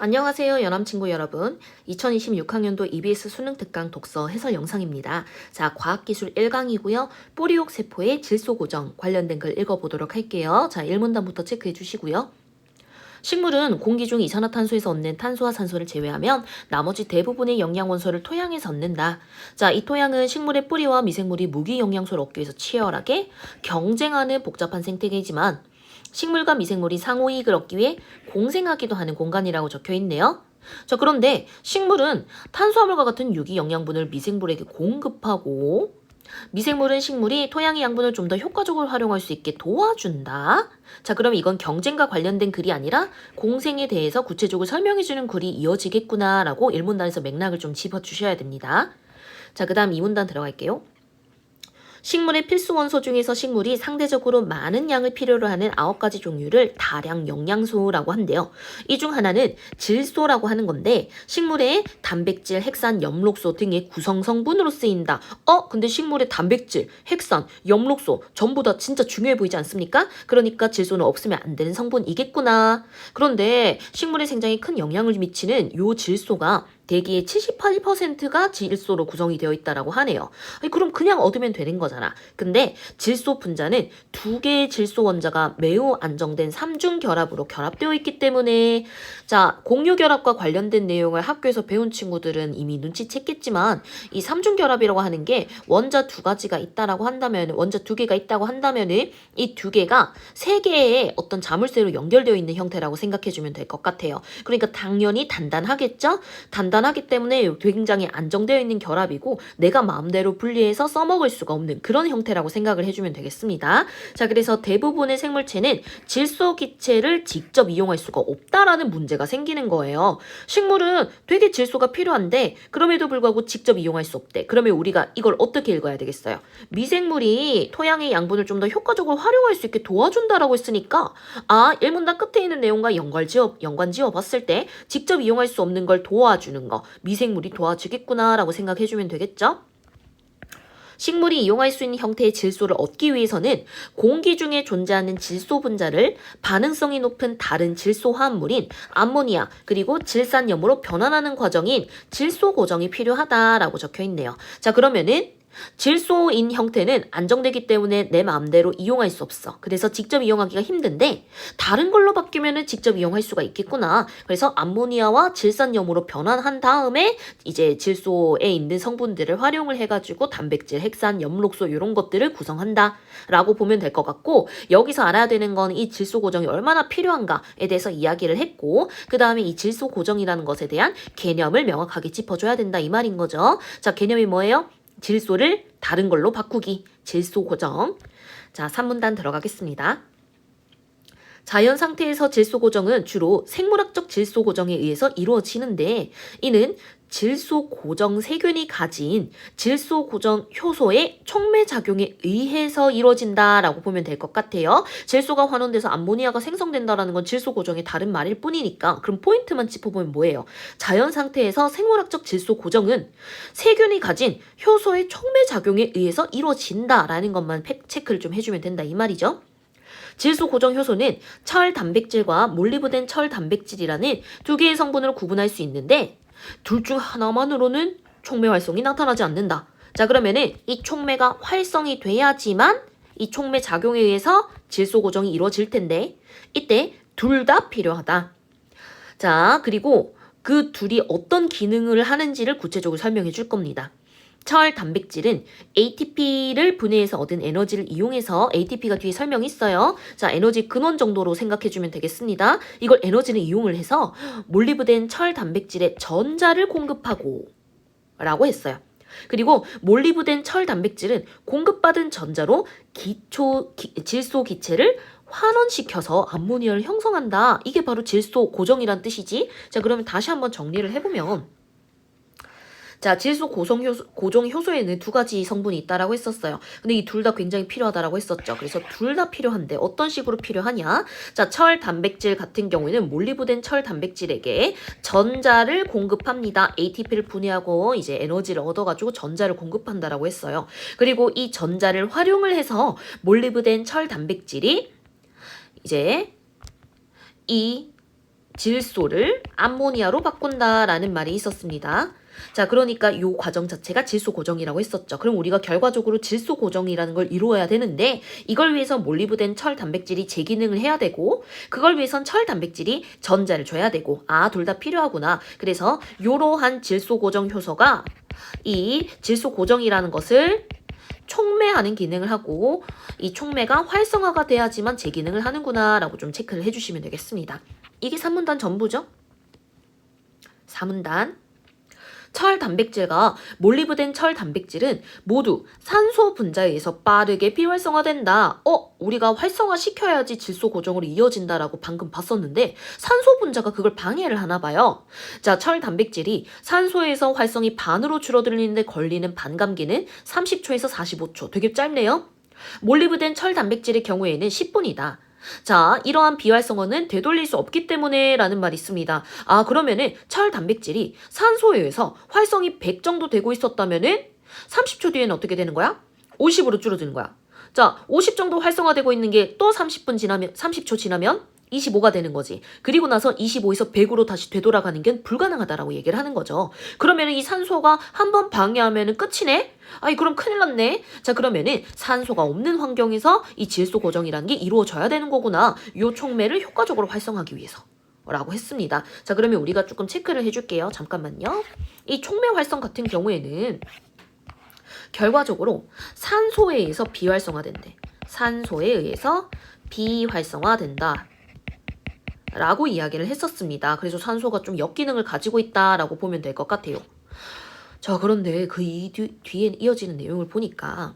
안녕하세요, 연암친구 여러분. 2026학년도 EBS 수능 특강 독서 해설 영상입니다. 자, 과학기술 1강이고요. 뿌리옥 세포의 질소 고정 관련된 글 읽어보도록 할게요. 자, 1문단부터 체크해 주시고요. 식물은 공기 중 이산화탄소에서 얻는 탄소와 산소를 제외하면 나머지 대부분의 영양 원소를 토양에서 얻는다. 자, 이 토양은 식물의 뿌리와 미생물이 무기 영양소를 얻기 위해서 치열하게 경쟁하는 복잡한 생태계이지만 식물과 미생물이 상호이익을 얻기 위해 공생하기도 하는 공간이라고 적혀 있네요. 자, 그런데 식물은 탄수화물과 같은 유기 영양분을 미생물에게 공급하고 미생물은 식물이 토양의 양분을 좀 더 효과적으로 활용할 수 있게 도와준다. 자, 그럼 이건 경쟁과 관련된 글이 아니라 공생에 대해서 구체적으로 설명해주는 글이 이어지겠구나라고 1문단에서 맥락을 좀 짚어주셔야 됩니다. 자, 그 다음 2문단 들어갈게요. 식물의 필수 원소 중에서 식물이 상대적으로 많은 양을 필요로 하는 9가지 종류를 다량 영양소라고 한대요. 이 중 하나는 질소라고 하는 건데 식물의 단백질, 핵산, 엽록소 등의 구성 성분으로 쓰인다. 근데 식물의 단백질, 핵산, 엽록소 전부 다 진짜 중요해 보이지 않습니까? 그러니까 질소는 없으면 안 되는 성분이겠구나. 그런데 식물의 생장에 큰 영향을 미치는 요 질소가 대기의 78%가 질소로 구성이 되어 있다라고 하네요. 아니, 그럼 그냥 얻으면 되는 거잖아. 근데 질소 분자는 두 개의 질소 원자가 매우 안정된 삼중 결합으로 결합되어 있기 때문에 자, 공유 결합과 관련된 내용을 학교에서 배운 친구들은 이미 눈치챘겠지만 이 삼중 결합이라고 하는 게 원자 두 가지가 있다라고 한다면 원자 두 개가 있다고 한다면은 이 두 개가 세 개의 어떤 자물쇠로 연결되어 있는 형태라고 생각해 주면 될 것 같아요. 그러니까 당연히 단단하겠죠? 단단하기 때문에 굉장히 안정되어 있는 결합이고 내가 마음대로 분리해서 써먹을 수가 없는 그런 형태라고 생각을 해주면 되겠습니다. 자, 그래서 대부분의 생물체는 질소 기체를 직접 이용할 수가 없다라는 문제가 생기는 거예요. 식물은 되게 질소가 필요한데 그럼에도 불구하고 직접 이용할 수 없대. 그러면 우리가 이걸 어떻게 읽어야 되겠어요? 미생물이 토양의 양분을 좀 더 효과적으로 활용할 수 있게 도와준다라고 했으니까 1문단 끝에 있는 내용과 연관지어 봤을 때 직접 이용할 수 없는 걸 도와주는 거 미생물이 도와주겠구나라고 생각해주면 되겠죠? 식물이 이용할 수 있는 형태의 질소를 얻기 위해서는 공기 중에 존재하는 질소 분자를 반응성이 높은 다른 질소 화합물인 암모니아 그리고 질산염으로 변환하는 과정인 질소 고정이 필요하다라고 적혀 있네요. 자, 그러면은 질소인 형태는 안정되기 때문에 내 마음대로 이용할 수 없어. 그래서 직접 이용하기가 힘든데 다른 걸로 바뀌면은 직접 이용할 수가 있겠구나. 그래서 암모니아와 질산염으로 변환한 다음에 이제 질소에 있는 성분들을 활용을 해가지고 단백질, 핵산, 엽록소 이런 것들을 구성한다 라고 보면 될 것 같고 여기서 알아야 되는 건 이 질소 고정이 얼마나 필요한가에 대해서 이야기를 했고 그 다음에 이 질소 고정이라는 것에 대한 개념을 명확하게 짚어줘야 된다 이 말인 거죠. 자, 개념이 뭐예요? 질소를 다른 걸로 바꾸기, 질소 고정. 자, 3문단 들어가겠습니다. 자연 상태에서 질소 고정은 주로 생물학적 질소 고정에 의해서 이루어지는데 이는 질소 고정 세균이 가진 질소 고정 효소의 촉매 작용에 의해서 이루어진다라고 보면 될 것 같아요. 질소가 환원돼서 암모니아가 생성된다라는 건 질소 고정의 다른 말일 뿐이니까 그럼 포인트만 짚어보면 뭐예요? 자연 상태에서 생물학적 질소 고정은 세균이 가진 효소의 촉매 작용에 의해서 이루어진다라는 것만 체크를 좀 해주면 된다 이 말이죠. 질소 고정 효소는 철 단백질과 몰리브덴 철 단백질이라는 두 개의 성분으로 구분할 수 있는데 둘 중 하나만으로는 촉매 활성이 나타나지 않는다. 자, 그러면은 이 촉매가 활성이 돼야지만 이 촉매 작용에 의해서 질소 고정이 이루어질 텐데 이때 둘 다 필요하다. 자, 그리고 그 둘이 어떤 기능을 하는지를 구체적으로 설명해 줄 겁니다. 철 단백질은 ATP를 분해해서 얻은 에너지를 이용해서 ATP가 뒤에 설명이 있어요. 자, 에너지 근원 정도로 생각해주면 되겠습니다. 이걸 에너지를 이용을 해서 몰리브덴 철 단백질에 전자를 공급하고 라고 했어요. 그리고 몰리브덴 철 단백질은 공급받은 전자로 질소 기체를 환원시켜서 암모니아를 형성한다. 이게 바로 질소 고정이란 뜻이지. 자, 그러면 다시 한번 정리를 해보면 자, 질소 고정 효소에는 두 가지 성분이 있다라고 했었어요. 근데 이 둘 다 굉장히 필요하다라고 했었죠. 그래서 둘 다 필요한데 어떤 식으로 필요하냐? 자, 철 단백질 같은 경우에는 몰리브덴 철 단백질에게 전자를 공급합니다. ATP를 분해하고 이제 에너지를 얻어가지고 전자를 공급한다라고 했어요. 그리고 이 전자를 활용을 해서 몰리브덴 철 단백질이 이제 이 질소를 암모니아로 바꾼다라는 말이 있었습니다. 자, 그러니까 이 과정 자체가 질소 고정이라고 했었죠. 그럼 우리가 결과적으로 질소 고정이라는 걸 이루어야 되는데 이걸 위해서 몰리브덴 철 단백질이 재기능을 해야 되고 그걸 위해선 철 단백질이 전자를 줘야 되고 둘 다 필요하구나. 그래서 이러한 질소 고정 효소가 이 질소 고정이라는 것을 촉매하는 기능을 하고 이 촉매가 활성화가 돼야지만 재기능을 하는구나 라고 좀 체크를 해주시면 되겠습니다. 이게 3문단 전부죠. 4문단 철 단백질과 몰리브덴 철 단백질은 모두 산소 분자에 의해서 빠르게 비활성화된다. 우리가 활성화시켜야지 질소 고정으로 이어진다라고 방금 봤었는데 산소 분자가 그걸 방해를 하나 봐요. 자, 철 단백질이 산소에서 활성이 반으로 줄어들는데 걸리는 반감기는 30초에서 45초. 되게 짧네요. 몰리브덴 철 단백질의 경우에는 10분이다. 자, 이러한 비활성화는 되돌릴 수 없기 때문에 라는 말이 있습니다. 그러면은 철 단백질이 산소에 의해서 활성이 100 정도 되고 있었다면은 30초 뒤에는 어떻게 되는 거야? 50으로 줄어드는 거야. 자, 50 정도 활성화되고 있는 게 또 30초 지나면 25가 되는 거지. 그리고 나서 25에서 100으로 다시 되돌아가는 게 불가능하다라고 얘기를 하는 거죠. 그러면은 이 산소가 한번 방해하면은 끝이네? 그럼 큰일 났네. 자, 그러면은 산소가 없는 환경에서 이 질소 고정이라는 게 이루어져야 되는 거구나. 요 촉매를 효과적으로 활성화하기 위해서. 라고 했습니다. 자, 그러면 우리가 조금 체크를 해줄게요. 잠깐만요. 이 촉매 활성 같은 경우에는 결과적으로 산소에 의해서 비활성화된대. 산소에 의해서 비활성화된다. 라고 이야기를 했었습니다. 그래서 산소가 좀 역기능을 가지고 있다라고 보면 될 것 같아요. 자, 그런데 그 뒤에 이어지는 내용을 보니까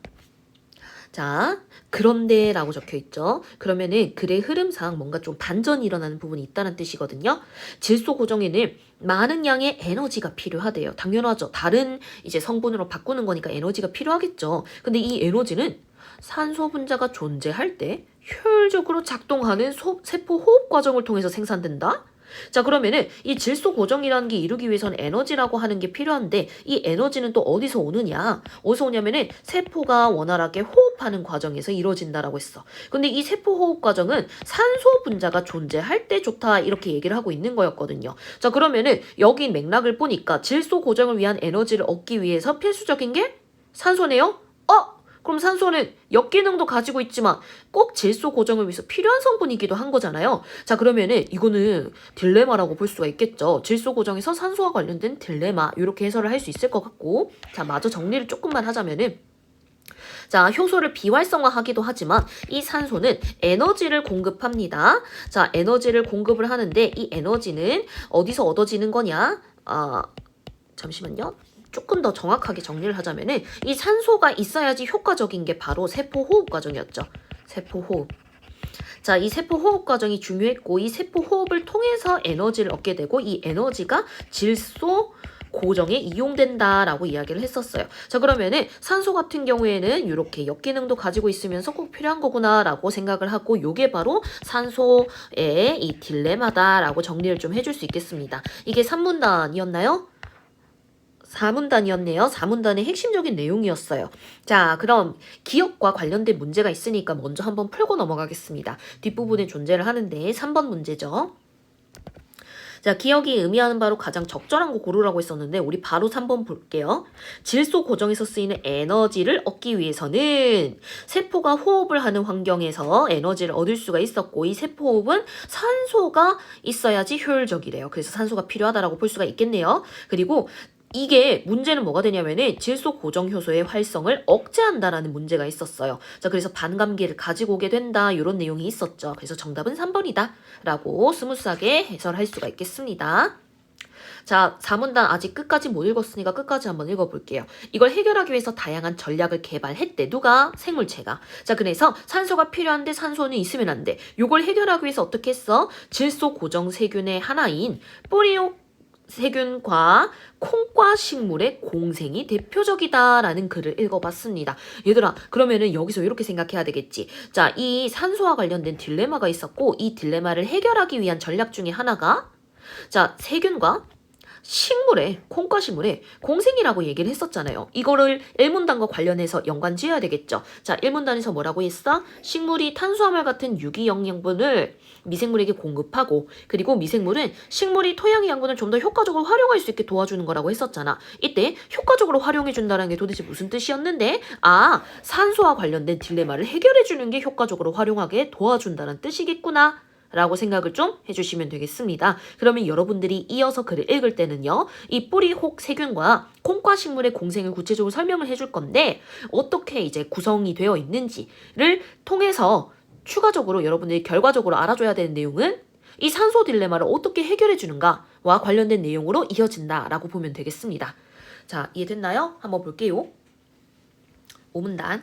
자, 그런데 라고 적혀 있죠. 그러면은 글의 흐름상 뭔가 좀 반전이 일어나는 부분이 있다는 뜻이거든요. 질소 고정에는 많은 양의 에너지가 필요하대요. 당연하죠. 다른 이제 성분으로 바꾸는 거니까 에너지가 필요하겠죠. 근데 이 에너지는 산소 분자가 존재할 때 효율적으로 작동하는 세포 호흡 과정을 통해서 생산된다? 자, 그러면은 이 질소 고정이라는 게 이루기 위해서는 에너지라고 하는 게 필요한데 이 에너지는 또 어디서 오느냐? 어디서 오냐면은 세포가 원활하게 호흡하는 과정에서 이루어진다라고 했어. 근데 이 세포 호흡 과정은 산소 분자가 존재할 때 좋다 이렇게 얘기를 하고 있는 거였거든요. 자, 그러면은 여기 맥락을 보니까 질소 고정을 위한 에너지를 얻기 위해서 필수적인 게 산소네요? 그럼 산소는 역기능도 가지고 있지만 꼭 질소 고정을 위해서 필요한 성분이기도 한 거잖아요. 자, 그러면은 이거는 딜레마라고 볼 수가 있겠죠. 질소 고정에서 산소와 관련된 딜레마 이렇게 해설을 할 수 있을 것 같고 자, 마저 정리를 조금만 하자면은 자, 효소를 비활성화하기도 하지만 이 산소는 에너지를 공급합니다. 자, 에너지를 공급을 하는데 이 에너지는 어디서 얻어지는 거냐? 잠시만요. 조금 더 정확하게 정리를 하자면은 이 산소가 있어야지 효과적인 게 바로 세포 호흡 과정이었죠. 세포 호흡. 자, 이 세포 호흡 과정이 중요했고 이 세포 호흡을 통해서 에너지를 얻게 되고 이 에너지가 질소 고정에 이용된다라고 이야기를 했었어요. 자, 그러면은 산소 같은 경우에는 이렇게 역기능도 가지고 있으면서 꼭 필요한 거구나라고 생각을 하고 요게 바로 산소의 이 딜레마다라고 정리를 좀 해줄 수 있겠습니다. 이게 3문단이었나요? 4문단이었네요. 4문단의 핵심적인 내용이었어요. 자, 그럼 기억과 관련된 문제가 있으니까 먼저 한번 풀고 넘어가겠습니다. 뒷부분에 존재를 하는데 3번 문제죠. 자, 기억이 의미하는 바로 가장 적절한 거 고르라고 했었는데 우리 바로 3번 볼게요. 질소 고정에서 쓰이는 에너지를 얻기 위해서는 세포가 호흡을 하는 환경에서 에너지를 얻을 수가 있었고 이 세포 호흡은 산소가 있어야지 효율적이래요. 그래서 산소가 필요하다라고 볼 수가 있겠네요. 그리고 이게 문제는 뭐가 되냐면은 질소 고정 효소의 활성을 억제한다라는 문제가 있었어요. 자, 그래서 반감기를 가지고 오게 된다 이런 내용이 있었죠. 그래서 정답은 3번이다 라고 스무스하게 해설할 수가 있겠습니다. 자, 4문단 아직 끝까지 못 읽었으니까 끝까지 한번 읽어볼게요. 이걸 해결하기 위해서 다양한 전략을 개발했대. 누가? 생물체가. 자, 그래서 산소가 필요한데 산소는 있으면 안 돼. 이걸 해결하기 위해서 어떻게 했어? 질소 고정 세균의 하나인 뿌리옥 세균과 콩과 식물의 공생이 대표적이다라는 글을 읽어봤습니다. 얘들아, 그러면은 여기서 이렇게 생각해야 되겠지. 자, 이 산소와 관련된 딜레마가 있었고 이 딜레마를 해결하기 위한 전략 중에 하나가 자, 세균과 식물에, 콩과식물에 공생이라고 얘기를 했었잖아요. 이거를 일문단과 관련해서 연관 지어야 되겠죠. 자, 일문단에서 뭐라고 했어? 식물이 탄수화물 같은 유기영양분을 미생물에게 공급하고, 그리고 미생물은 식물이 토양의 양분을 좀 더 효과적으로 활용할 수 있게 도와주는 거라고 했었잖아. 이때 효과적으로 활용해준다는 게 도대체 무슨 뜻이었는데? 아, 산소와 관련된 딜레마를 해결해주는 게 효과적으로 활용하게 도와준다는 뜻이겠구나 라고 생각을 좀 해주시면 되겠습니다. 그러면 여러분들이 이어서 글을 읽을 때는요, 이 뿌리혹 세균과 콩과식물의 공생을 구체적으로 설명을 해줄 건데, 어떻게 이제 구성이 되어 있는지를 통해서 추가적으로 여러분들이 결과적으로 알아줘야 되는 내용은 이 산소 딜레마를 어떻게 해결해 주는가와 관련된 내용으로 이어진다라고 보면 되겠습니다. 자, 이해됐나요? 한번 볼게요. 5문단.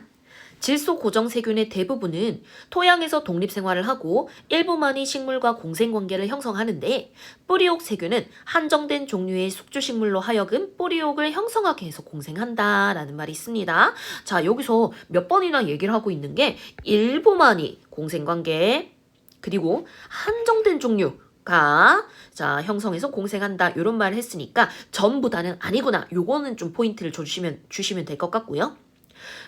질소 고정 세균의 대부분은 토양에서 독립생활을 하고 일부만이 식물과 공생관계를 형성하는데, 뿌리옥 세균은 한정된 종류의 숙주식물로 하여금 뿌리옥을 형성하게 해서 공생한다라는 말이 있습니다. 자, 여기서 몇 번이나 얘기를 하고 있는 게 일부만이 공생관계, 그리고 한정된 종류가 자 형성해서 공생한다 이런 말을 했으니까 전부 다는 아니구나. 요거는 좀 포인트를 주시면 될 것 같고요.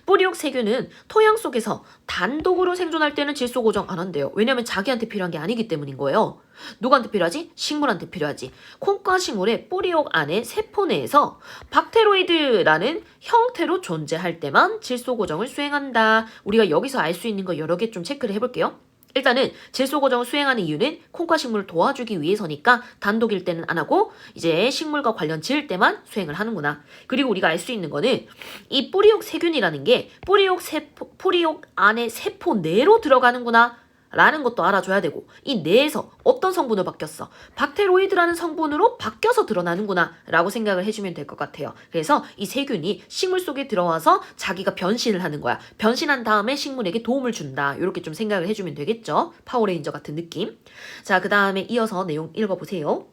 뿌리옥 세균은 토양 속에서 단독으로 생존할 때는 질소 고정 안 한대요. 왜냐면 자기한테 필요한 게 아니기 때문인 거예요. 누구한테 필요하지? 식물한테 필요하지. 콩과식물의 뿌리옥 안에 세포 내에서 박테로이드라는 형태로 존재할 때만 질소 고정을 수행한다. 우리가 여기서 알 수 있는 거 여러 개 좀 체크를 해볼게요. 일단은 질소 고정을 수행하는 이유는 콩과식물을 도와주기 위해서니까 단독일 때는 안 하고 이제 식물과 관련 지을 때만 수행을 하는구나. 그리고 우리가 알 수 있는 거는 이 뿌리옥 세균이라는 게 뿌리옥 안에 세포 내로 들어가는구나 라는 것도 알아줘야 되고, 이 내에서 어떤 성분으로 바뀌었어? 박테로이드라는 성분으로 바뀌어서 드러나는구나 라고 생각을 해주면 될 것 같아요. 그래서 이 세균이 식물 속에 들어와서 자기가 변신을 하는 거야. 변신한 다음에 식물에게 도움을 준다. 이렇게 좀 생각을 해주면 되겠죠. 파워레인저 같은 느낌. 자, 그 다음에 이어서 내용 읽어보세요.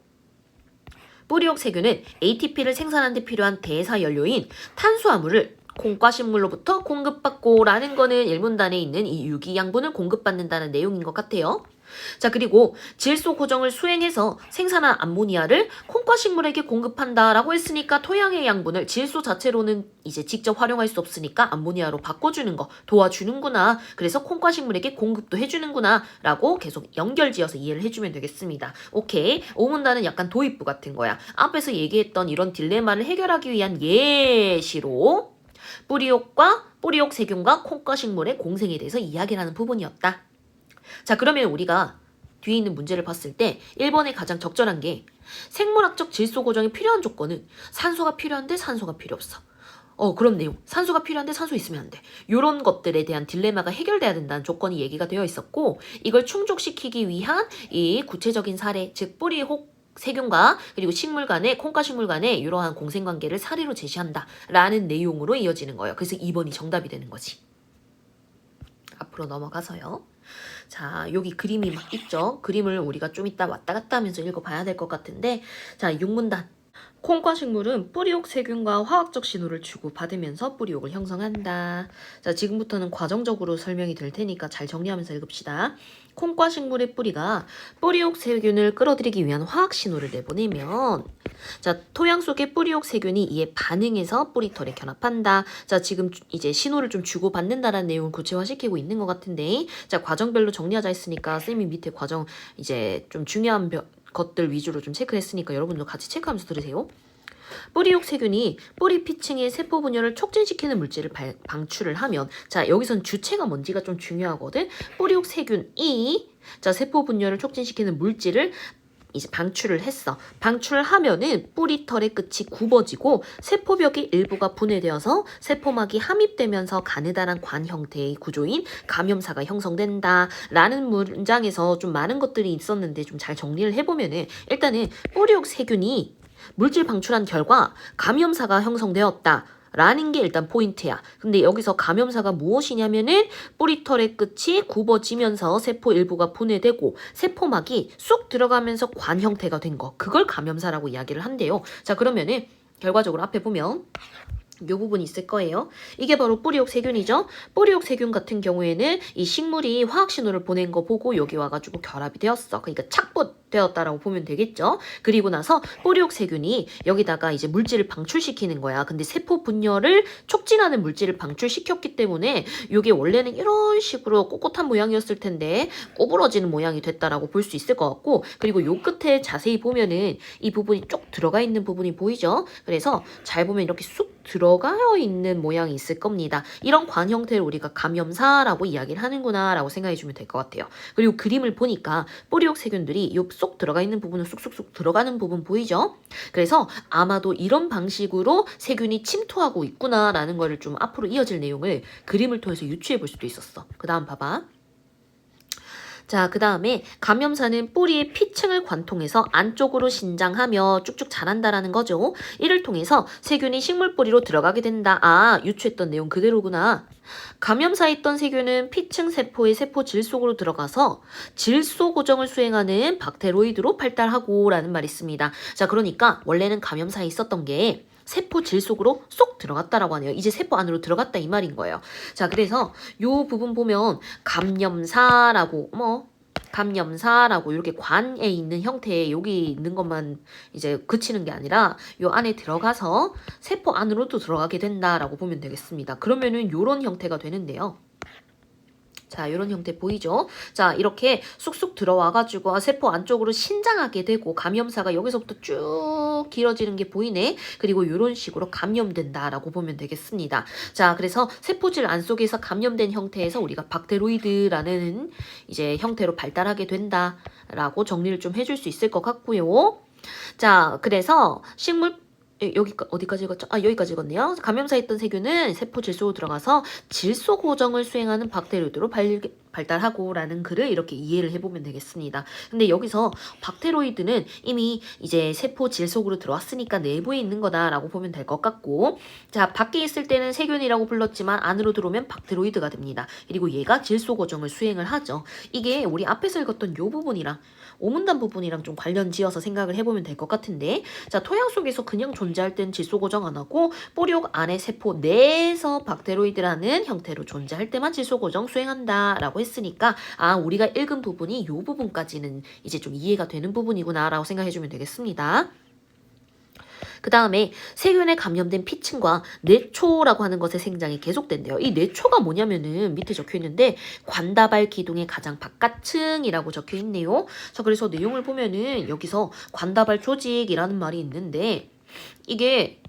뿌리옥 세균은 ATP를 생산하는 데 필요한 대사 연료인 탄수화물을 콩과식물로부터 공급받고 라는 거는 일문단에 있는 이 유기양분을 공급받는다는 내용인 것 같아요. 자, 그리고 질소 고정을 수행해서 생산한 암모니아를 콩과식물에게 공급한다라고 했으니까 토양의 양분을 질소 자체로는 이제 직접 활용할 수 없으니까 암모니아로 바꿔주는 거 도와주는구나. 그래서 콩과식물에게 공급도 해주는구나 라고 계속 연결지어서 이해를 해주면 되겠습니다. 오케이. 5문단은 약간 도입부 같은 거야. 앞에서 얘기했던 이런 딜레마를 해결하기 위한 예시로 뿌리옥 세균과 콩과식물의 공생에 대해서 이야기를 하는 부분이었다. 자, 그러면 우리가 뒤에 있는 문제를 봤을 때 1번에 가장 적절한 게 생물학적 질소 고정이 필요한 조건은 산소가 필요한데 산소가 필요 없어. 그런 내용. 산소가 필요한데 산소 있으면 안 돼. 이런 것들에 대한 딜레마가 해결돼야 된다는 조건이 얘기가 되어 있었고, 이걸 충족시키기 위한 이 구체적인 사례, 즉 뿌리옥 세균과 그리고 식물 간의 콩과식물 간의 이러한 공생관계를 사례로 제시한다라는 내용으로 이어지는 거예요. 그래서 2번이 정답이 되는 거지. 앞으로 넘어가서요. 자, 여기 그림이 막 있죠. 그림을 우리가 좀 이따 왔다 갔다 하면서 읽어봐야 될 것 같은데, 자, 6문단. 콩과식물은 뿌리옥 세균과 화학적 신호를 주고받으면서 뿌리옥을 형성한다. 자, 지금부터는 과정적으로 설명이 될 테니까 잘 정리하면서 읽읍시다. 콩과식물의 뿌리가 뿌리옥 세균을 끌어들이기 위한 화학 신호를 내보내면, 자, 토양 속의 뿌리옥 세균이 이에 반응해서 뿌리털에 견합한다. 자, 지금 이제 신호를 좀 주고받는다라는 내용을 구체화시키고 있는 것 같은데, 자, 과정별로 정리하자 했으니까 쌤이 밑에 과정 이제 좀 중요한 것들 위주로 좀 체크했으니까 여러분도 같이 체크하면서 들으세요. 뿌리옥 세균이 뿌리 피층의 세포 분열을 촉진시키는 물질을 방출을 하면, 자, 여기선 주체가 뭔지가 좀 중요하거든. 뿌리옥 세균이 자, 세포 분열을 촉진시키는 물질을 이제 방출을 했어. 방출을 하면은 뿌리털의 끝이 굽어지고 세포벽의 일부가 분해되어서 세포막이 함입되면서 가느다란 관 형태의 구조인 감염사가 형성된다 라는 문장에서 좀 많은 것들이 있었는데 좀 잘 정리를 해보면은, 일단은 뿌리옥 세균이 물질 방출한 결과 감염사가 형성되었다 라는 게 일단 포인트야. 근데 여기서 감염사가 무엇이냐면은 뿌리털의 끝이 굽어지면서 세포 일부가 분해되고 세포막이 쑥 들어가면서 관 형태가 된 거, 그걸 감염사라고 이야기를 한대요. 자, 그러면은 결과적으로 앞에 보면 요 부분이 있을 거예요. 이게 바로 뿌리옥 세균이죠. 뿌리옥 세균 같은 경우에는 이 식물이 화학 신호를 보낸 거 보고 여기 와가지고 결합이 되었어. 그러니까 착붙 되었다라고 보면 되겠죠. 그리고 나서 뿌리옥 세균이 여기다가 이제 물질을 방출시키는 거야. 근데 세포 분열을 촉진하는 물질을 방출시켰기 때문에 이게 원래는 이런 식으로 꼿꼿한 모양이었을 텐데 꼬부러지는 모양이 됐다라고 볼 수 있을 것 같고, 그리고 요 끝에 자세히 보면은 이 부분이 쭉 들어가 있는 부분이 보이죠? 그래서 잘 보면 이렇게 쑥 들어가 있는 모양이 있을 겁니다. 이런 관 형태를 우리가 감염사라고 이야기를 하는구나 라고 생각해 주면 될 것 같아요. 그리고 그림을 보니까 뿌리옥 세균들이 요 쏙 들어가 있는 부분은 쑥쑥쑥 들어가는 부분 보이죠? 그래서 아마도 이런 방식으로 세균이 침투하고 있구나라는 거를 좀 앞으로 이어질 내용을 그림을 통해서 유추해 볼 수도 있었어. 그 다음 봐봐. 자, 그 다음에 감염사는 뿌리의 피층을 관통해서 안쪽으로 신장하며 쭉쭉 자란다라는 거죠. 이를 통해서 세균이 식물 뿌리로 들어가게 된다. 아, 유추했던 내용 그대로구나. 감염사에 있던 세균은 피층 세포의 세포 질 속으로 들어가서 질소 고정을 수행하는 박테로이드로 발달하고 라는 말이 있습니다. 자, 그러니까 원래는 감염사에 있었던 게 세포 질 속으로 쏙 들어갔다라고 하네요. 이제 세포 안으로 들어갔다 이 말인 거예요. 자, 그래서 요 부분 보면 감염사라고 이렇게 관에 있는 형태에 여기 있는 것만 이제 그치는 게 아니라 요 안에 들어가서 세포 안으로도 들어가게 된다라고 보면 되겠습니다. 그러면은 요런 형태가 되는데요. 자, 이런 형태 보이죠? 자, 이렇게 쑥쑥 들어와가지고 세포 안쪽으로 신장하게 되고 감염사가 여기서부터 쭉 길어지는 게 보이네. 그리고 이런 식으로 감염된다라고 보면 되겠습니다. 자, 그래서 세포질 안속에서 감염된 형태에서 우리가 박테로이드라는 이제 형태로 발달하게 된다라고 정리를 좀 해줄 수 있을 것 같고요. 자, 그래서 식물 여기 어디까지 읽었죠? 아, 여기까지 읽었네요. 감염사에 있던 세균은 세포 질소로 들어가서 질소 고정을 수행하는 박테로이드로 발달하고 라는 글을 이렇게 이해를 해보면 되겠습니다. 근데 여기서 박테로이드는 이미 이제 세포 질 속으로 들어왔으니까 내부에 있는 거다라고 보면 될 것 같고, 자, 밖에 있을 때는 세균이라고 불렀지만 안으로 들어오면 박테로이드가 됩니다. 그리고 얘가 질소 고정을 수행을 하죠. 이게 우리 앞에서 읽었던 요 부분이랑 오문단 부분이랑 좀 관련 지어서 생각을 해보면 될 것 같은데, 자, 토양 속에서 그냥 존재할 땐 질소 고정 안 하고 뿌리옥 안에 세포 내에서 박테로이드라는 형태로 존재할 때만 질소 고정 수행한다라고 했으니까, 아, 우리가 읽은 부분이 이 부분까지는 이제 좀 이해가 되는 부분이구나 라고 생각해주면 되겠습니다. 그 다음에 세균에 감염된 피층과 뇌초라고 하는 것의 생장이 계속된대요. 이 뇌초가 뭐냐면은 밑에 적혀 있는데 관다발 기둥의 가장 바깥층이라고 적혀 있네요. 자, 그래서 내용을 보면은 여기서 관다발 조직이라는 말이 있는데 이게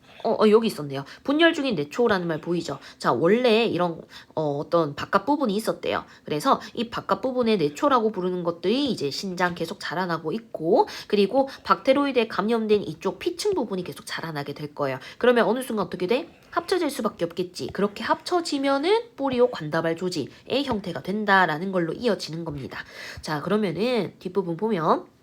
여기 있었네요. 분열 중인 내초라는 말 보이죠? 자, 원래 이런 어떤 바깥 부분이 있었대요. 그래서 이 바깥 부분의 내초라고 부르는 것들이 이제 신장 계속 자라나고 있고, 그리고 박테로이드에 감염된 이쪽 피층 부분이 계속 자라나게 될 거예요. 그러면 어느 순간 어떻게 돼? 합쳐질 수밖에 없겠지. 그렇게 합쳐지면은 뿌리옥 관다발 조직의 형태가 된다라는 걸로 이어지는 겁니다. 자, 그러면은 뒷부분 보면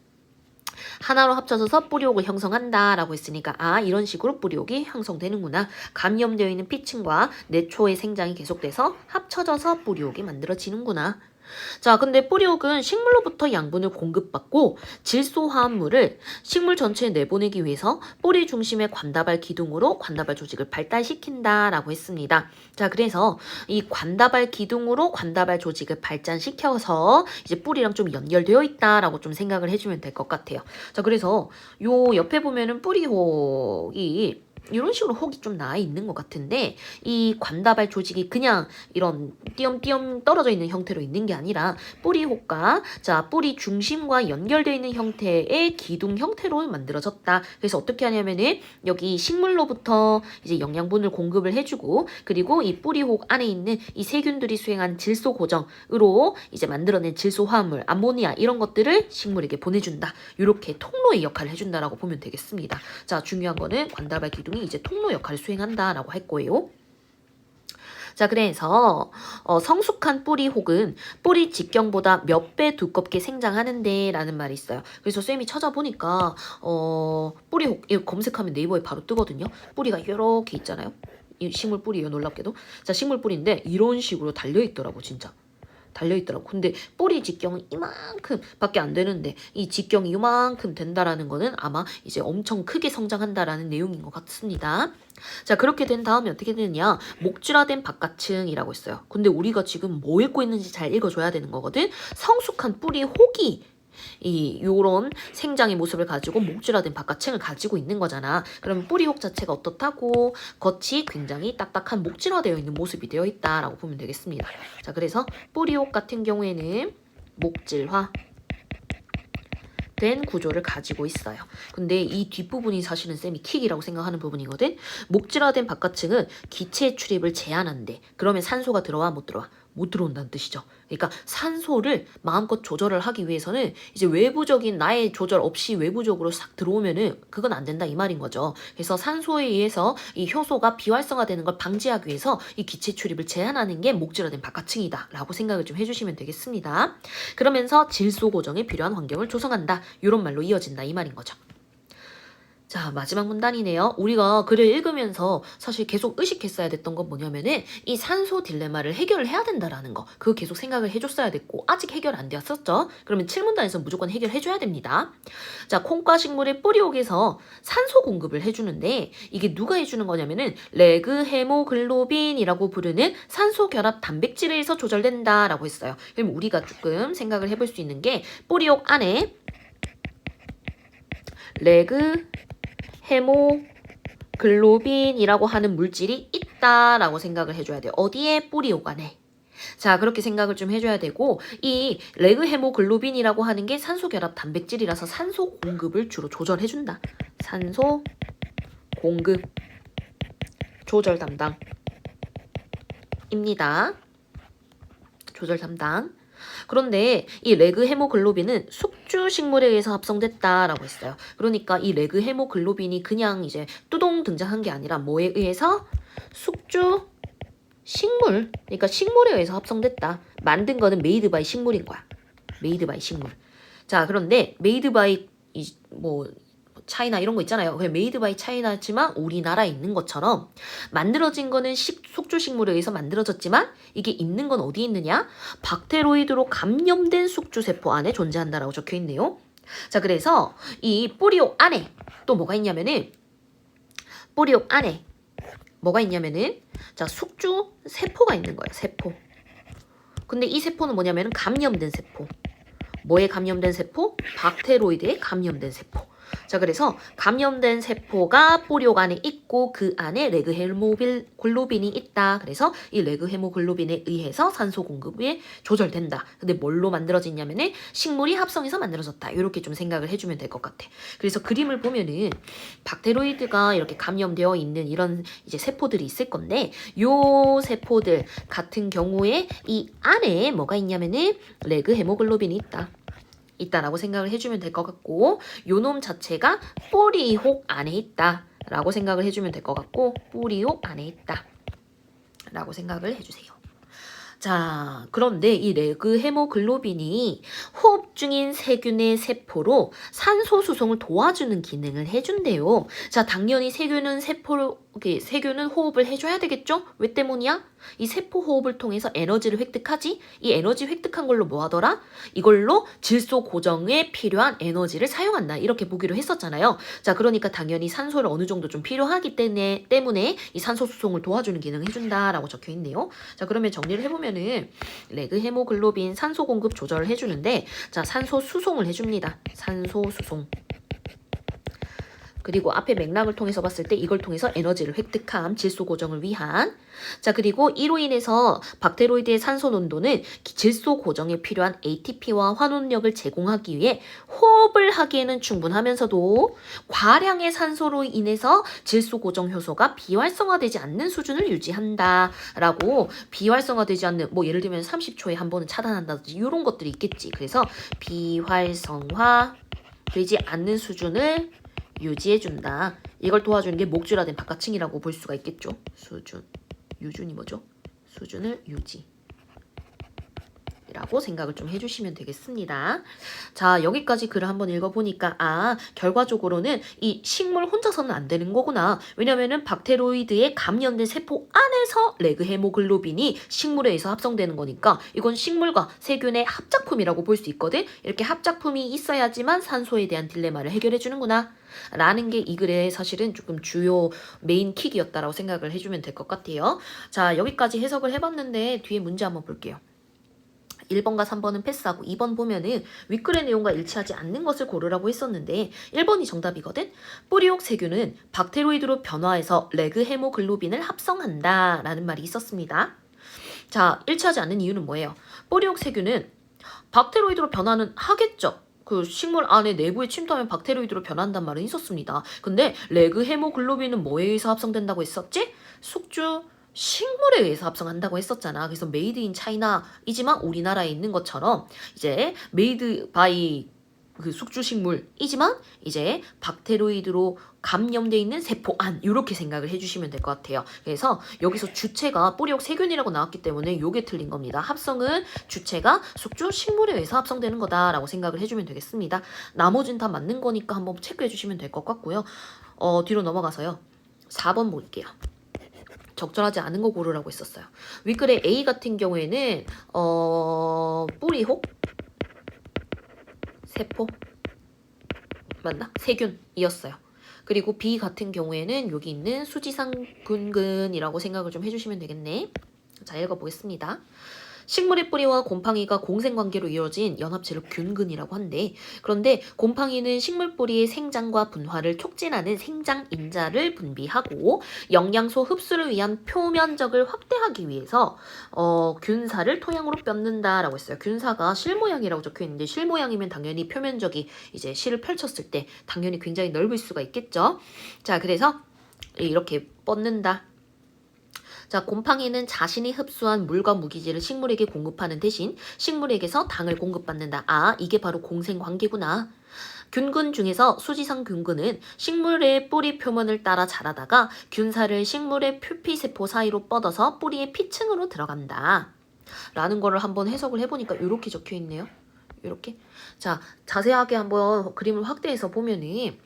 하나로 합쳐져서 뿌리옥을 형성한다라고 했으니까, 아, 이런 식으로 뿌리옥이 형성되는구나. 감염되어 있는 피층과 내초의 생장이 계속돼서 합쳐져서 뿌리옥이 만들어지는구나. 자, 근데 뿌리옥은 식물로부터 양분을 공급받고 질소 화합물을 식물 전체에 내보내기 위해서 뿌리 중심의 관다발 기둥으로 관다발 조직을 발달시킨다라고 했습니다. 자, 그래서 이 관다발 기둥으로 관다발 조직을 발전시켜서 이제 뿌리랑 좀 연결되어 있다라고 좀 생각을 해주면 될 것 같아요. 자, 그래서 요 옆에 보면은 뿌리혹이 이런 식으로 혹이 좀 나와 있는 것 같은데, 이 관다발 조직이 그냥 이런 띄엄띄엄 떨어져 있는 형태로 있는 게 아니라 뿌리혹과, 자, 뿌리 중심과 연결되어 있는 형태의 기둥 형태로 만들어졌다. 그래서 어떻게 하냐면은 여기 식물로부터 이제 영양분을 공급을 해주고, 그리고 이 뿌리혹 안에 있는 이 세균들이 수행한 질소 고정으로 이제 만들어낸 질소 화합물, 암모니아 이런 것들을 식물에게 보내준다. 이렇게 통로의 역할을 해준다라고 보면 되겠습니다. 자, 중요한 거는 관다발 기둥이 이제 통로 역할을 수행한다라고 할 거예요. 자, 그래서 성숙한 뿌리 혹은 뿌리 직경보다 몇 배 두껍게 생장하는데 라는 말이 있어요. 그래서 쌤이 찾아보니까 뿌리 혹 이거 검색하면 네이버에 바로 뜨거든요. 뿌리가 이렇게 있잖아요. 이 식물 뿌리예요, 놀랍게도. 자, 식물 뿌리인데 이런 식으로 달려있더라고, 진짜. 달려있더라고. 근데 뿌리 직경은 이만큼 밖에 안 되는데 이 직경이 이만큼 된다라는 거는 아마 이제 엄청 크게 성장한다라는 내용인 것 같습니다. 자, 그렇게 된 다음에 어떻게 되느냐, 목줄화된 바깥층이라고 했어요. 근데 우리가 지금 뭐 읽고 있는지 잘 읽어줘야 되는 거거든. 성숙한 뿌리 혹이 요런 생장의 모습을 가지고 목줄화된 바깥층을 가지고 있는 거잖아. 그러면 뿌리혹 자체가 어떻다고? 겉이 굉장히 딱딱한 목질화되어 있는 모습이 되어 있다라고 보면 되겠습니다. 자, 그래서 뿌리혹 같은 경우에는 목질화 된 구조를 가지고 있어요. 근데 이 뒷부분이 사실은 쌤이 킥이라고 생각하는 부분이거든. 목질화된 바깥층은 기체 출입을 제한한대. 그러면 산소가 들어와 못 들어와? 못 들어온다는 뜻이죠. 그러니까 산소를 마음껏 조절을 하기 위해서는 이제 외부적인 나의 조절 없이 외부적으로 싹 들어오면은 그건 안 된다 이 말인 거죠. 그래서 산소에 의해서 이 효소가 비활성화되는 걸 방지하기 위해서 이 기체 출입을 제한하는 게 목질화된 바깥층이다 라고 생각을 좀 해주시면 되겠습니다. 그러면서 질소 고정에 필요한 환경을 조성한다. 이런 말로 이어진다 이 말인 거죠. 자, 마지막 문단이네요. 우리가 글을 읽으면서 사실 계속 의식했어야 됐던 건 뭐냐면은 이 산소 딜레마를 해결을 해야 된다라는 거. 그거 계속 생각을 해줬어야 됐고 아직 해결 안 되었었죠. 그러면 7문단에서 무조건 해결해줘야 됩니다. 자, 콩과 식물의 뿌리옥에서 산소 공급을 해주는데 이게 누가 해주는 거냐면은 레그 헤모글로빈이라고 부르는 산소 결합 단백질에 의해서 조절된다라고 했어요. 그럼 우리가 조금 생각을 해볼 수 있는 게 뿌리옥 안에 레그 헤모글로빈이라고 하는 물질이 있다라고 생각을 해줘야 돼요. 어디에? 뿌리옥 안에. 자, 그렇게 생각을 좀 해줘야 되고 이 레그 헤모글로빈이라고 하는 게 산소 결합 단백질이라서 산소 공급을 주로 조절해준다. 산소 공급 조절 담당입니다. 조절 담당. 그런데 이 레그 헤모글로빈은 숙주 식물에 의해서 합성됐다라고 했어요. 그러니까 이 레그 헤모글로빈이 그냥 이제 뚜동 등장한 게 아니라 뭐에 의해서? 숙주 식물. 그러니까 식물에 의해서 합성됐다. 만든 거는 메이드 바이 식물인 거야. 메이드 바이 식물. 자, 그런데 메이드 바이 차이나 이런 거 있잖아요. 그냥 메이드 바이 차이나지만 우리나라에 있는 것처럼 만들어진 거는 숙주식물에 의해서 만들어졌지만 이게 있는 건 어디에 있느냐? 박테로이드로 감염된 숙주세포 안에 존재한다라고 적혀 있네요. 자, 그래서 이 뿌리옥 안에 또 뭐가 있냐면은 자, 숙주세포가 있는 거예요. 세포. 근데 이 세포는 뭐냐면은 감염된 세포. 뭐에 감염된 세포? 박테로이드에 감염된 세포. 자, 그래서 감염된 세포가 뿌리옥 안에 있고 그 안에 레그 헤모글로빈이 있다. 그래서 이 레그 헤모글로빈에 의해서 산소 공급이 조절된다. 근데 뭘로 만들어지냐면은 식물이 합성해서 만들어졌다. 이렇게 좀 생각을 해주면 될 것 같아. 그래서 그림을 보면은 박테로이드가 이렇게 감염되어 있는 이런 이제 세포들이 있을 건데 요 세포들 같은 경우에 이 안에 뭐가 있냐면은 레그 헤모글로빈이 있다라고 생각을 해주면 될 것 같고 요 놈 자체가 뿌리옥 안에 있다라고 생각을 해주면 될 것 같고 뿌리옥 안에 있다라고 생각을 해주세요. 자, 그런데 이 레그 헤모글로빈이 호흡 중인 세균의 세포로 산소 수송을 도와주는 기능을 해준대요. 자, 당연히 세균은 호흡을 해줘야 되겠죠? 왜 때문이야? 이 세포 호흡을 통해서 에너지를 획득하지? 이 에너지 획득한 걸로 뭐 하더라? 이걸로 질소 고정에 필요한 에너지를 사용한다. 이렇게 보기로 했었잖아요. 자, 그러니까 당연히 산소를 어느 정도 좀 필요하기 때문에 이 산소 수송을 도와주는 기능을 해준다라고 적혀 있네요. 자, 그러면 정리를 해보면은 레그 헤모글로빈 산소 공급 조절을 해주는데 자, 산소 수송을 해줍니다. 산소 수송. 그리고 앞에 맥락을 통해서 봤을 때 이걸 통해서 에너지를 획득함, 질소 고정을 위한. 자, 그리고 이로 인해서 박테로이드의 산소 농도는 질소 고정에 필요한 ATP와 환원력을 제공하기 위해 호흡을 하기에는 충분하면서도 과량의 산소로 인해서 질소 고정 효소가 비활성화되지 않는 수준을 유지한다라고. 비활성화되지 않는 예를 들면 30초에 한 번은 차단한다든지 이런 것들이 있겠지. 그래서 비활성화되지 않는 수준을 유지해준다. 이걸 도와주는 게 목줄화된 바깥층이라고 볼 수가 있겠죠. 유준이 뭐죠? 수준을 유지. 라고 생각을 좀 해주시면 되겠습니다. 자, 여기까지 글을 한번 읽어보니까 결과적으로는 이 식물 혼자서는 안 되는 거구나. 왜냐면은 박테로이드에 감염된 세포 안에서 레그 헤모글로빈이 식물에 의해서 합성되는 거니까 이건 식물과 세균의 합작품이라고 볼 수 있거든. 이렇게 합작품이 있어야지만 산소에 대한 딜레마를 해결해 주는구나 라는 게 이 글의 사실은 조금 주요 메인 킥이었다라고 생각을 해주면 될 것 같아요. 자, 여기까지 해석을 해봤는데 뒤에 문제 한번 볼게요. 1번과 3번은 패스하고 2번 보면은 윗글의 내용과 일치하지 않는 것을 고르라고 했었는데 1번이 정답이거든. 뿌리옥 세균은 박테로이드로 변화해서 레그 헤모글로빈을 합성한다 라는 말이 있었습니다. 자, 일치하지 않는 이유는 뭐예요? 뿌리옥 세균은 박테로이드로 변화는 하겠죠. 그 식물 안에 내부에 침투하면 박테로이드로 변한단 말은 있었습니다. 근데 레그 헤모글로빈은 뭐에 의해서 합성된다고 했었지? 숙주 식물에 의해서 합성한다고 했었잖아. 그래서 메이드 인 차이나이지만 우리나라에 있는 것처럼 이제 메이드 바이 그 숙주식물이지만 이제 박테로이드로 감염돼 있는 세포 안 이렇게 생각을 해주시면 될 것 같아요. 그래서 여기서 주체가 뿌리옥 세균이라고 나왔기 때문에 요게 틀린 겁니다. 합성은 주체가 숙주식물에 의해서 합성되는 거다라고 생각을 해주면 되겠습니다. 나머지는 다 맞는 거니까 한번 체크해 주시면 될 것 같고요. 뒤로 넘어가서요. 4번 볼게요. 적절하지 않은 거 고르라고 했었어요. 윗글의 A 같은 경우에는 뿌리혹 세포 맞나? 세균이었어요. 그리고 B 같은 경우에는 여기 있는 수지상균근이라고 생각을 좀 해주시면 되겠네. 자, 읽어보겠습니다. 식물의 뿌리와 곰팡이가 공생관계로 이루어진 연합체를 균근이라고 한대. 그런데 곰팡이는 식물 뿌리의 생장과 분화를 촉진하는 생장인자를 분비하고 영양소 흡수를 위한 표면적을 확대하기 위해서 균사를 토양으로 뼈는다라고 했어요. 균사가 실 모양이라고 적혀 있는데 실 모양이면 당연히 표면적이 이제 실을 펼쳤을 때 당연히 굉장히 넓을 수가 있겠죠. 자, 그래서 이렇게 뻗는다. 자, 곰팡이는 자신이 흡수한 물과 무기질을 식물에게 공급하는 대신 식물에게서 당을 공급받는다. 아, 이게 바로 공생관계구나. 균근 중에서 수지상균근은 식물의 뿌리 표면을 따라 자라다가 균사를 식물의 표피세포 사이로 뻗어서 뿌리의 피층으로 들어간다. 라는 거를 한번 해석을 해보니까 이렇게 적혀 있네요. 이렇게. 자, 자세하게 한번 그림을 확대해서 보면은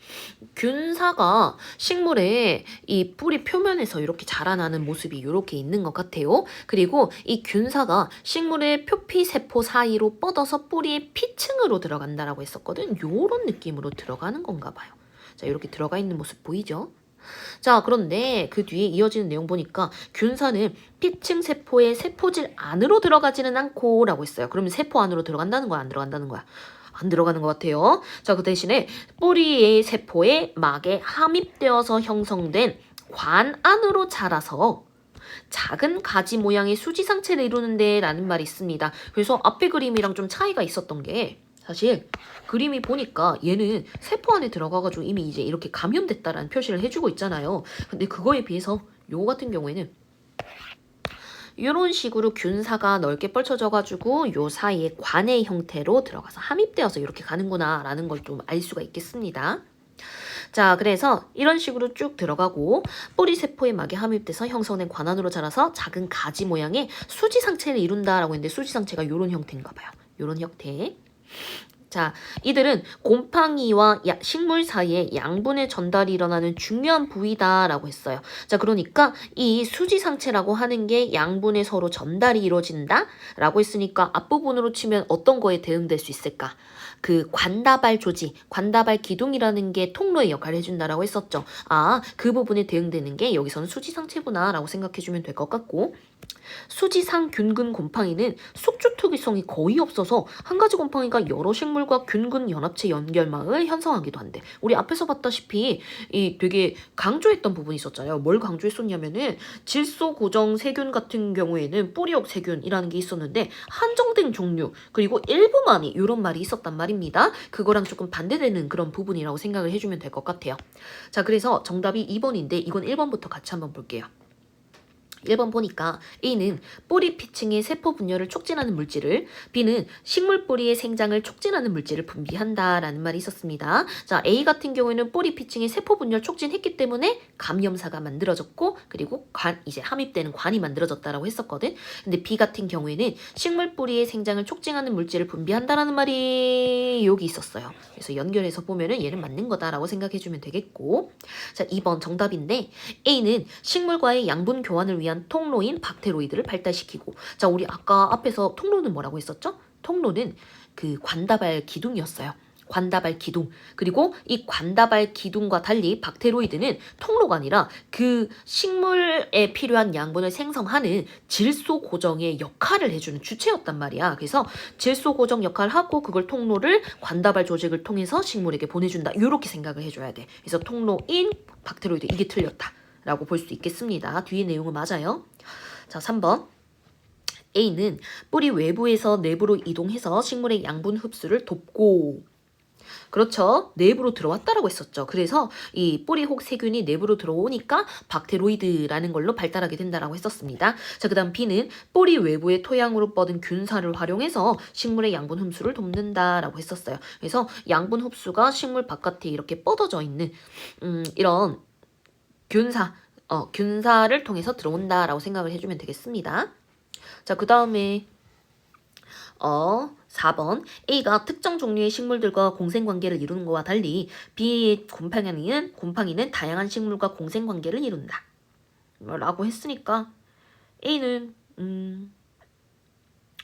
균사가 식물의 이 뿌리 표면에서 이렇게 자라나는 모습이 이렇게 있는 것 같아요. 그리고 이 균사가 식물의 표피세포 사이로 뻗어서 뿌리의 피층으로 들어간다라고 했었거든. 요런 느낌으로 들어가는 건가 봐요. 자, 이렇게 들어가 있는 모습 보이죠? 자, 그런데 그 뒤에 이어지는 내용 보니까 균사는 피층 세포의 세포질 안으로 들어가지는 않고 라고 했어요. 그러면 세포 안으로 들어간다는 거야? 안 들어간다는 거야? 안 들어가는 것 같아요. 자, 그 대신에 뿌리의 세포의 막에 함입되어서 형성된 관 안으로 자라서 작은 가지 모양의 수지상체를 이루는데 라는 말이 있습니다. 그래서 앞에 그림이랑 좀 차이가 있었던 게 사실 그림이 보니까 얘는 세포 안에 들어가가지고 이미 이제 이렇게 감염됐다라는 표시를 해주고 있잖아요. 근데 그거에 비해서 요거 같은 경우에는 이런 식으로 균사가 넓게 펼쳐져가지고 요 사이에 관의 형태로 들어가서 함입되어서 이렇게 가는구나 라는 걸 좀 알 수가 있겠습니다. 자, 그래서 이런 식으로 쭉 들어가고 뿌리 세포의 막에 함입돼서 형성된 관 안으로 자라서 작은 가지 모양의 수지상체를 이룬다라고 했는데 수지상체가 이런 형태인가 봐요. 이런 형태. 자, 이들은 곰팡이와 식물 사이에 양분의 전달이 일어나는 중요한 부위다라고 했어요. 자, 그러니까 이 수지상체라고 하는 게 양분의 서로 전달이 이루어진다라고 했으니까 앞부분으로 치면 어떤 거에 대응될 수 있을까? 그 관다발 조직, 관다발 기둥이라는 게 통로의 역할을 해준다라고 했었죠. 아, 그 부분에 대응되는 게 여기서는 수지상체구나라고 생각해주면 될 것 같고 수지상 균근 곰팡이는 숙주 특이성이 거의 없어서 한 가지 곰팡이가 여러 식물과 균근 연합체 연결망을 형성하기도 한대. 우리 앞에서 봤다시피 이 되게 강조했던 부분이 있었잖아요. 뭘 강조했었냐면은 질소 고정 세균 같은 경우에는 뿌리옥 세균이라는 게 있었는데 한정된 종류 그리고 일부만이 이런 말이 있었단 말입니다. 그거랑 조금 반대되는 그런 부분이라고 생각을 해주면 될 것 같아요. 자, 그래서 정답이 2번인데 이건 1번부터 같이 한번 볼게요. 1번 보니까 A는 뿌리 피층의 세포 분열을 촉진하는 물질을, B는 식물 뿌리의 생장을 촉진하는 물질을 분비한다라는 말이 있었습니다. 자, A 같은 경우에는 뿌리 피층의 세포 분열 촉진했기 때문에 감염사가 만들어졌고 그리고 이제 함입되는 관이 만들어졌다라고 했었거든. 근데 B 같은 경우에는 식물 뿌리의 생장을 촉진하는 물질을 분비한다라는 말이 여기 있었어요. 그래서 연결해서 보면은 얘는 맞는 거다라고 생각해주면 되겠고, 자, 2번 정답인데 A는 식물과의 양분 교환을 위한 통로인 박테로이드를 발달시키고, 자, 우리 아까 앞에서 통로는 뭐라고 했었죠? 통로는 그 관다발 기둥이었어요. 관다발 기둥. 그리고 이 관다발 기둥과 달리 박테로이드는 통로가 아니라 그 식물에 필요한 양분을 생성하는 질소 고정의 역할을 해주는 주체였단 말이야. 그래서 질소 고정 역할을 하고 그걸 통로를 관다발 조직을 통해서 식물에게 보내준다. 이렇게 생각을 해줘야 돼. 그래서 통로인 박테로이드 이게 틀렸다라고 볼 수 있겠습니다. 뒤에 내용은 맞아요. 자, 3번. A는 뿌리 외부에서 내부로 이동해서 식물의 양분 흡수를 돕고, 그렇죠. 내부로 들어왔다라고 했었죠. 그래서 이 뿌리 혹 세균이 내부로 들어오니까 박테로이드라는 걸로 발달하게 된다라고 했었습니다. 자, 그다음 B는 뿌리 외부의 토양으로 뻗은 균사를 활용해서 식물의 양분 흡수를 돕는다라고 했었어요. 그래서 양분 흡수가 식물 바깥에 이렇게 뻗어져 있는 이런 균사를 통해서 들어온다라고 생각을 해주면 되겠습니다. 자, 그 다음에 4번. A가 특정 종류의 식물들과 공생관계를 이루는 것과 달리 B의 곰팡이는 다양한 식물과 공생관계를 이룬다. 라고 했으니까 A는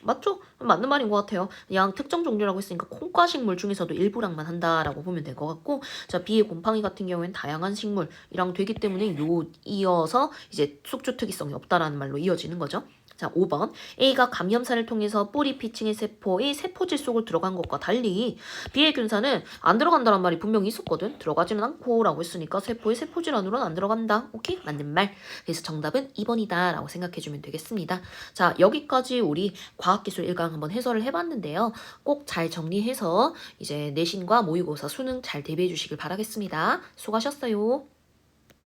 맞죠? 맞는 말인 것 같아요. 그냥 특정 종류라고 했으니까 콩과 식물 중에서도 일부랑만 한다라고 보면 될 것 같고, 자, B의 곰팡이 같은 경우에는 다양한 식물이랑 되기 때문에 이어서 이제 숙주 특이성이 없다라는 말로 이어지는 거죠. 자, 5번. A가 감염사를 통해서 뿌리 피층의 세포의 세포질 속으로 들어간 것과 달리 B의 균사는 안 들어간다는 말이 분명히 있었거든. 들어가지는 않고 라고 했으니까 세포의 세포질 안으로는 안 들어간다. 오케이? 맞는 말. 그래서 정답은 2번이다 라고 생각해주면 되겠습니다. 자, 여기까지 우리 과학기술 1강 한번 해설을 해봤는데요. 꼭 잘 정리해서 이제 내신과 모의고사 수능 잘 대비해 주시길 바라겠습니다. 수고하셨어요.